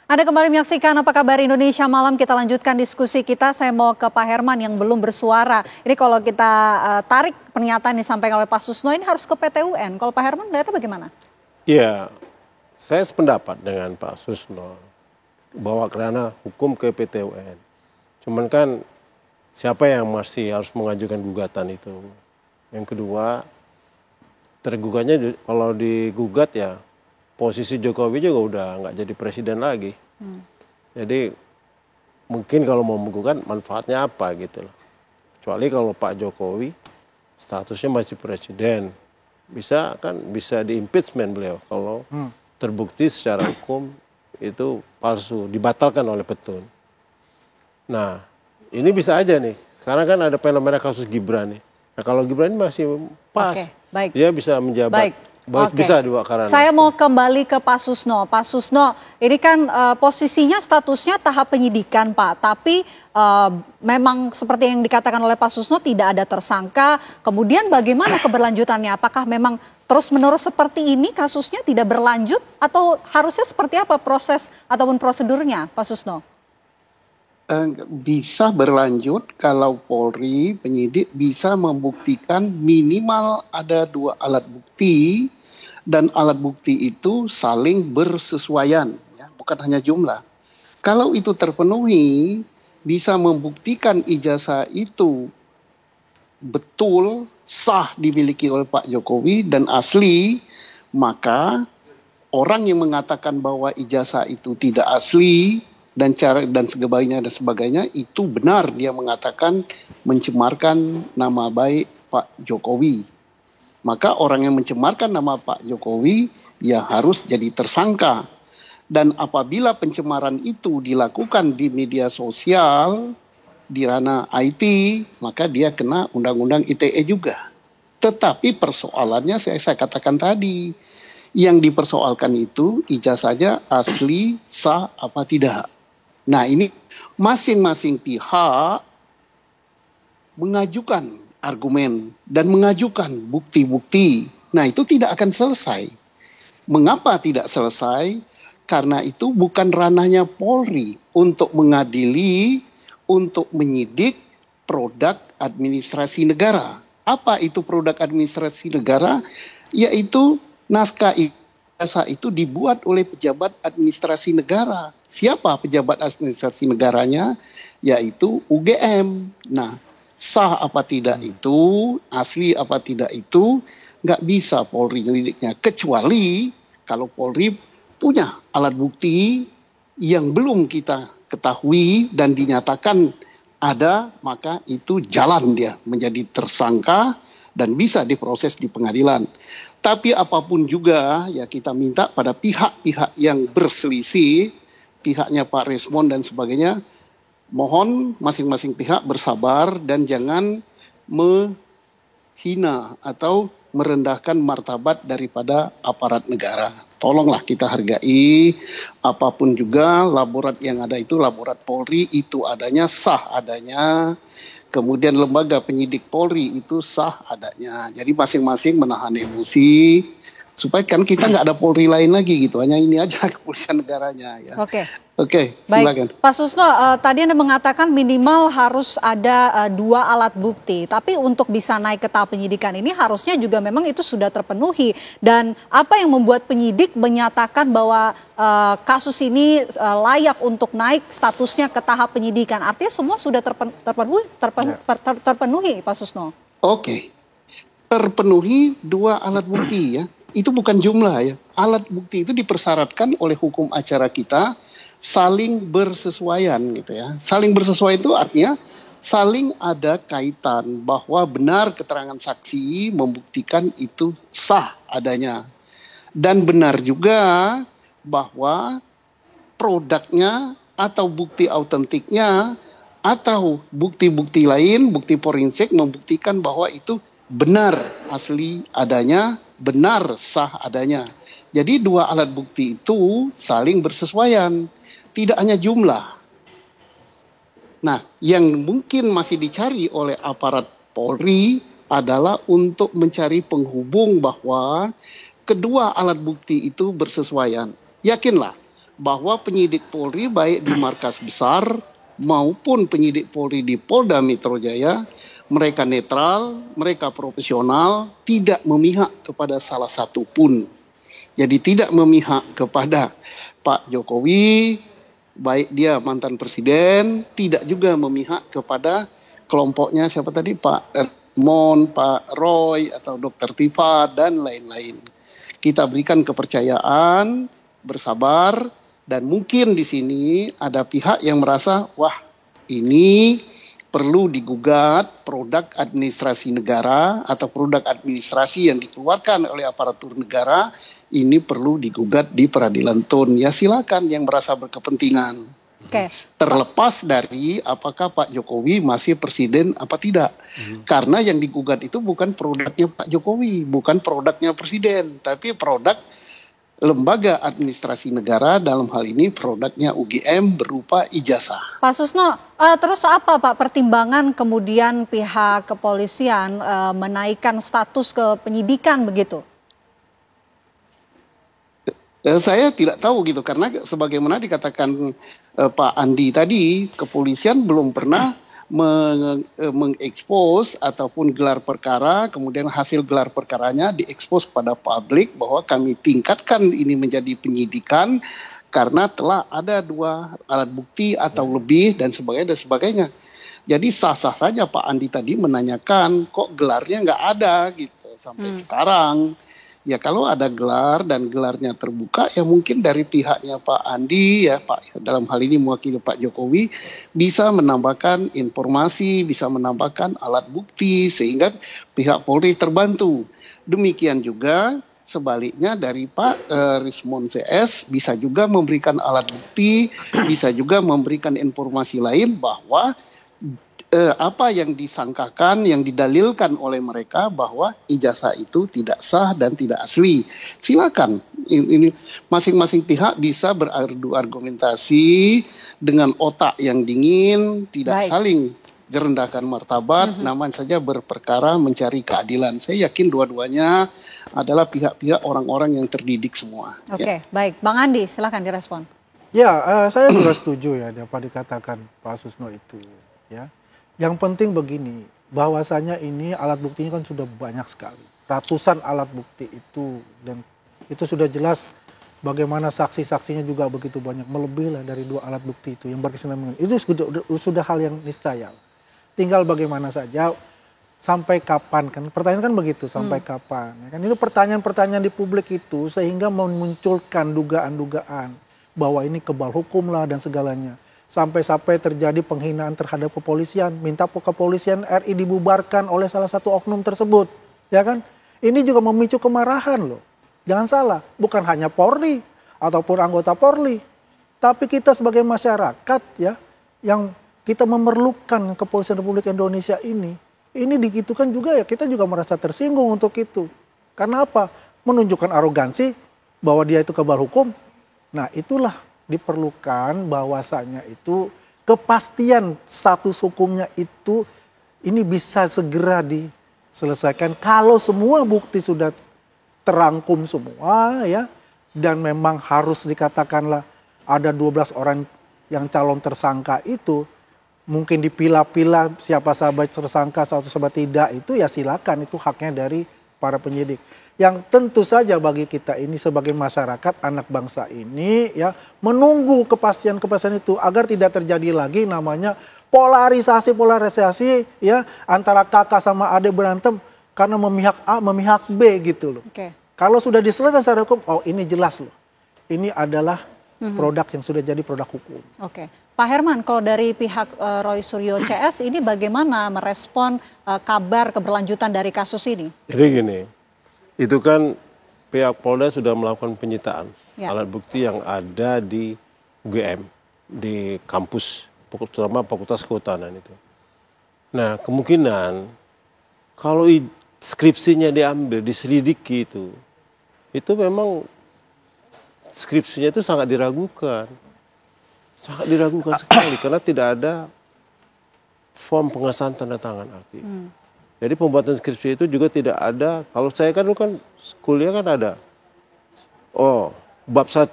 Anda kembali menyaksikan Apa Kabar Indonesia Malam. Kita lanjutkan diskusi kita. Saya mau ke Pak Herman yang belum bersuara. Ini kalau kita tarik pernyataan yang disampaikan oleh Pak Susno ini harus ke PT UN. Kalau Pak Herman melihatnya bagaimana? Ya, saya sependapat dengan Pak Susno bahwa kerana hukum ke PT UN. Cuman kan siapa yang masih harus mengajukan gugatan itu? Yang kedua, tergugatnya kalau digugat ya posisi Jokowi juga udah nggak jadi presiden lagi. Jadi mungkin kalau mau menggugat manfaatnya apa gitu loh. Kecuali kalau Pak Jokowi statusnya masih presiden, bisa di impeachment beliau kalau terbukti secara hukum itu palsu, dibatalkan oleh petun. Nah, ini bisa aja nih. Sekarang kan ada fenomena kasus Gibran nih. Nah, kalau Gibran ini masih pas, baik. Dia bisa menjabat. Bisa dua karena. Saya mau kembali ke Pak Susno. Pak Susno, ini kan posisinya statusnya tahap penyidikan Pak. Tapi memang seperti yang dikatakan oleh Pak Susno tidak ada tersangka. Kemudian bagaimana keberlanjutannya? Apakah memang terus-menerus seperti ini kasusnya tidak berlanjut? Atau harusnya seperti apa proses ataupun prosedurnya Pak Susno? Bisa berlanjut kalau Polri penyidik bisa membuktikan minimal ada 2 alat bukti dan alat bukti itu saling bersesuaian, ya, bukan hanya jumlah. Kalau itu terpenuhi, bisa membuktikan ijazah itu betul sah dimiliki oleh Pak Jokowi dan asli, maka orang yang mengatakan bahwa ijazah itu tidak asli dan sebagainya itu benar, dia mengatakan mencemarkan nama baik Pak Jokowi. Maka orang yang mencemarkan nama Pak Jokowi ya harus jadi tersangka. Dan apabila pencemaran itu dilakukan di media sosial, di ranah IT, maka dia kena Undang-Undang ITE juga. Tetapi persoalannya saya katakan tadi, yang dipersoalkan itu ijazahnya asli, sah apa tidak. Nah, ini masing-masing pihak mengajukan argumen dan mengajukan bukti-bukti. Nah, itu tidak akan selesai. Mengapa tidak selesai? Karena itu bukan ranahnya Polri untuk mengadili, untuk menyidik produk administrasi negara. Apa itu produk administrasi negara? Yaitu naskah ijazah itu dibuat oleh pejabat administrasi negara. Siapa pejabat administrasi negaranya? Yaitu UGM. Nah, sah apa tidak itu, asli apa tidak itu, nggak bisa Polri nyelidiknya. Kecuali kalau Polri punya alat bukti yang belum kita ketahui dan dinyatakan ada, maka itu jalan dia menjadi tersangka dan bisa diproses di pengadilan. Tapi apapun juga ya kita minta pada pihak-pihak yang berselisih, pihaknya Pak Resmond dan sebagainya, mohon masing-masing pihak bersabar dan jangan menghina atau merendahkan martabat daripada aparat negara. Tolonglah kita hargai, apapun juga laborat yang ada itu, laborat Polri itu adanya, sah adanya. Kemudian lembaga penyidik Polri itu sah adanya. Jadi masing-masing menahan emosi, supaya kan kita nggak ada Polri lain lagi gitu, hanya ini aja kepolisian negaranya ya. Oke, silakan. Baik, Pak Susno, tadi Anda mengatakan minimal harus ada 2 alat bukti, tapi untuk bisa naik ke tahap penyidikan ini harusnya juga memang itu sudah terpenuhi. Dan apa yang membuat penyidik menyatakan bahwa kasus ini layak untuk naik statusnya ke tahap penyidikan? Artinya semua sudah terpenuhi, Pak Susno. Oke, terpenuhi 2 alat bukti ya. Itu bukan jumlah ya. Alat bukti itu dipersyaratkan oleh hukum acara kita saling bersesuaian gitu ya. Saling bersesuaian itu artinya saling ada kaitan bahwa benar keterangan saksi membuktikan itu sah adanya. Dan benar juga bahwa produknya atau bukti autentiknya atau bukti-bukti lain, bukti forensik membuktikan bahwa itu benar asli adanya, benar sah adanya. Jadi 2 alat bukti itu saling bersesuaian, tidak hanya jumlah. Nah, yang mungkin masih dicari oleh aparat Polri adalah untuk mencari penghubung bahwa kedua alat bukti itu bersesuaian. Yakinlah bahwa penyidik Polri baik di markas besar maupun penyidik Polri di Polda Metro Jaya, mereka netral, mereka profesional, tidak memihak kepada salah satu pun. Jadi tidak memihak kepada Pak Jokowi, baik dia mantan presiden, tidak juga memihak kepada kelompoknya siapa tadi, Pak Mon, Pak Roy, atau Dr. Tifa, dan lain-lain. Kita berikan kepercayaan, bersabar, dan mungkin di sini ada pihak yang merasa, wah ini perlu digugat produk administrasi negara atau produk administrasi yang dikeluarkan oleh aparatur negara, ini perlu digugat di peradilan TUN. Ya silakan yang merasa berkepentingan. Oke. Terlepas dari apakah Pak Jokowi masih presiden apa tidak. Karena yang digugat itu bukan produknya Pak Jokowi, bukan produknya presiden, tapi produk lembaga administrasi negara, dalam hal ini produknya UGM berupa ijazah. Pak Susno, terus apa Pak pertimbangan kemudian pihak kepolisian menaikkan status ke penyidikan begitu? Saya tidak tahu gitu, karena sebagaimana dikatakan Pak Andi tadi, kepolisian belum pernah mengekspos ataupun gelar perkara, kemudian hasil gelar perkaranya diekspos pada publik bahwa kami tingkatkan ini menjadi penyidikan karena telah ada 2 alat bukti atau lebih dan sebagainya dan sebagainya. Jadi sah-sah saja Pak Andi tadi menanyakan kok gelarnya nggak ada gitu sampai sekarang. Ya kalau ada gelar dan gelarnya terbuka, ya mungkin dari pihaknya Pak Andi, ya Pak, dalam hal ini mewakili Pak Jokowi, bisa menambahkan informasi, bisa menambahkan alat bukti sehingga pihak Polri terbantu. Demikian juga sebaliknya dari Pak Rismon CS bisa juga memberikan alat bukti, bisa juga memberikan informasi lain bahwa apa yang disangkakan, yang didalilkan oleh mereka bahwa ijazah itu tidak sah dan tidak asli. Silakan, ini masing-masing pihak bisa beradu argumentasi dengan otak yang dingin, tidak saling merendahkan martabat, namanya saja berperkara mencari keadilan. Saya yakin dua-duanya adalah pihak-pihak orang-orang yang terdidik semua. Oke, baik. Bang Andi, silakan direspon. Ya, saya juga setuju ya apa dikatakan Pak Susno itu. Ya. Yang penting begini, bahwasanya ini alat buktinya kan sudah banyak sekali. Ratusan alat bukti itu, dan itu sudah jelas bagaimana saksi-saksinya juga begitu banyak. Melebihi lah dari 2 alat bukti itu yang berkesinambungan. Itu sudah hal yang niscaya. Tinggal bagaimana saja, sampai kapan kan, pertanyaan kan begitu, sampai kapan. Ya kan? Itu pertanyaan-pertanyaan di publik itu sehingga memunculkan dugaan-dugaan bahwa ini kebal hukum lah dan segalanya. Sampai-sampai terjadi penghinaan terhadap kepolisian, minta kepolisian RI dibubarkan oleh salah satu oknum tersebut, ya kan? Ini juga memicu kemarahan loh. Jangan salah, bukan hanya Polri ataupun anggota Polri, tapi kita sebagai masyarakat ya, yang kita memerlukan kepolisian Republik Indonesia ini digitukan juga ya, kita juga merasa tersinggung untuk itu. Karena apa? Menunjukkan arogansi bahwa dia itu kebal hukum. Nah itulah diperlukan bahwasanya itu kepastian status hukumnya itu ini bisa segera diselesaikan kalau semua bukti sudah terangkum semua ya, dan memang harus dikatakanlah ada 12 orang yang calon tersangka itu mungkin dipilah-pilah siapa sahabat tersangka satu sahabat tidak, itu ya silakan, itu haknya dari para penyidik. Yang tentu saja bagi kita ini sebagai masyarakat anak bangsa ini ya menunggu kepastian-kepastian itu agar tidak terjadi lagi namanya polarisasi ya antara kakak sama adik berantem karena memihak A memihak B gitu loh. Kalau sudah diselesaikan secara hukum, oh ini jelas loh. Ini adalah produk yang sudah jadi produk hukum. Pak Herman, kalau dari pihak Roy Suryo CS ini bagaimana merespon kabar keberlanjutan dari kasus ini? Jadi gini, itu kan pihak Polda sudah melakukan penyitaan alat bukti yang ada di UGM, di kampus, terutama Fakultas Kehutanan itu. Nah kemungkinan kalau skripsinya diambil, diselidiki itu memang skripsinya itu sangat diragukan sekali karena tidak ada form pengesahan tanda tangan artinya. Jadi pembuatan skripsi itu juga tidak ada. Kalau saya kan dulu kan kuliah kan ada. Oh, bab 1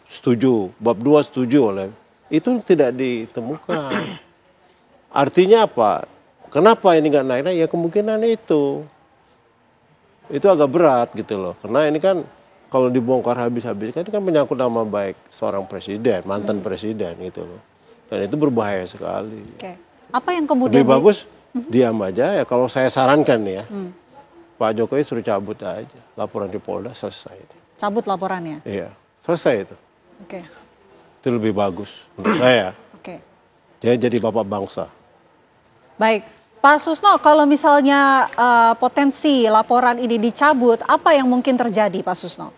setuju, bab 2 setuju oleh itu tidak ditemukan. Artinya apa? Kenapa ini nggak naik? Ya kemungkinan itu agak berat gitu loh. Karena ini kan kalau dibongkar habis-habis kan ini kan menyangkut nama baik seorang presiden, mantan presiden gitu loh. Dan itu berbahaya sekali. Oke. Apa yang kemudian lebih bagus diam aja ya. Kalau saya sarankan nih ya, Pak Jokowi suruh cabut aja laporan di Polda, selesai. cabut laporannya? Iya, selesai itu. Oke. Itu lebih bagus untuk saya. Oke. Dia jadi bapak bangsa. Baik, Pak Susno, kalau misalnya potensi laporan ini dicabut, apa yang mungkin terjadi, Pak Susno?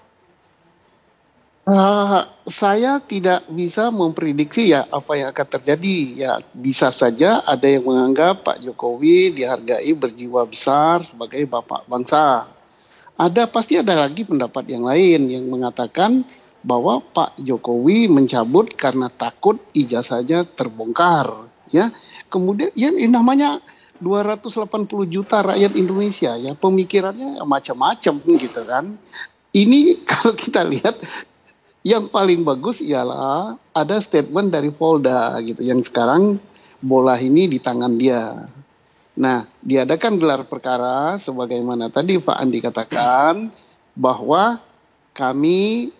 Saya tidak bisa memprediksi ya apa yang akan terjadi. Ya bisa saja ada yang menganggap Pak Jokowi dihargai berjiwa besar sebagai bapak bangsa. Pasti ada lagi pendapat yang lain yang mengatakan bahwa Pak Jokowi mencabut karena takut ijazahnya terbongkar. Ya, kemudian ya namanya 280 juta rakyat Indonesia ya pemikirannya macam-macam gitu kan. Ini kalau kita lihat yang paling bagus ialah ada statement dari Polda gitu yang sekarang bola ini di tangan dia. Nah, diadakan gelar perkara sebagaimana tadi Pak Andi katakan bahwa kami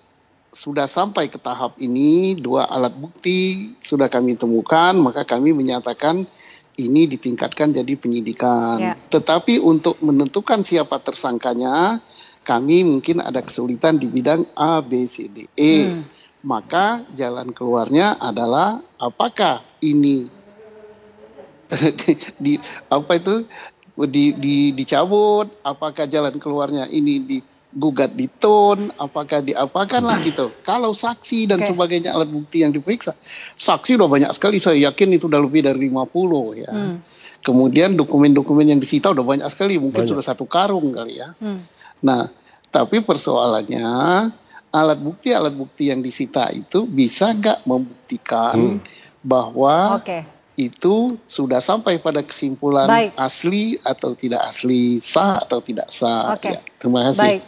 sudah sampai ke tahap ini, 2 alat bukti sudah kami temukan, maka kami menyatakan ini ditingkatkan jadi penyidikan. Ya. Tetapi untuk menentukan siapa tersangkanya, kami mungkin ada kesulitan di bidang A, B, C, D, E. Maka jalan keluarnya adalah apakah ini dicabut, apakah jalan keluarnya ini digugat di TUN, apakah diapakan lah gitu. Kalau saksi dan sebagainya alat bukti yang diperiksa, saksi udah banyak sekali, saya yakin itu udah lebih dari 50 ya. Kemudian dokumen-dokumen yang disita udah banyak sekali, mungkin sudah 1 karung kali ya. Nah, tapi persoalannya alat bukti yang disita itu bisa nggak membuktikan bahwa itu sudah sampai pada kesimpulan asli atau tidak asli, sah atau tidak sah. Ya, terima kasih. Baik.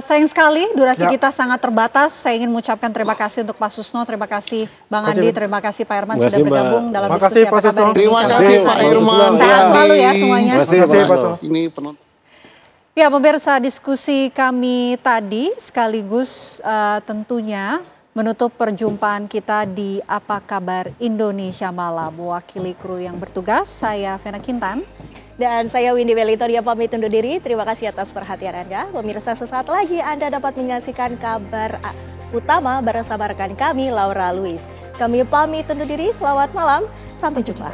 Sayang sekali durasi kita sangat terbatas. Saya ingin mengucapkan terima kasih untuk Pak Susno, terima kasih Bang Andi, terima kasih Pak Herman sudah bergabung dalam diskusi Apa Kabar Indonesia. Terima kasih Pak Herman. Sehat selalu ya semuanya. Terima kasih Pak Susno. Ini penonton. Ya pemirsa, diskusi kami tadi sekaligus tentunya menutup perjumpaan kita di Apa Kabar Indonesia Malam. Mewakili kru yang bertugas, saya Vena Kintan. Dan saya Windy Welitoria pamit undur diri. Terima kasih atas perhatian Anda. Pemirsa, sesaat lagi Anda dapat menyaksikan kabar utama bersama rekan kami Laura Luis. Kami pamit undur diri, selamat malam, sampai jumpa.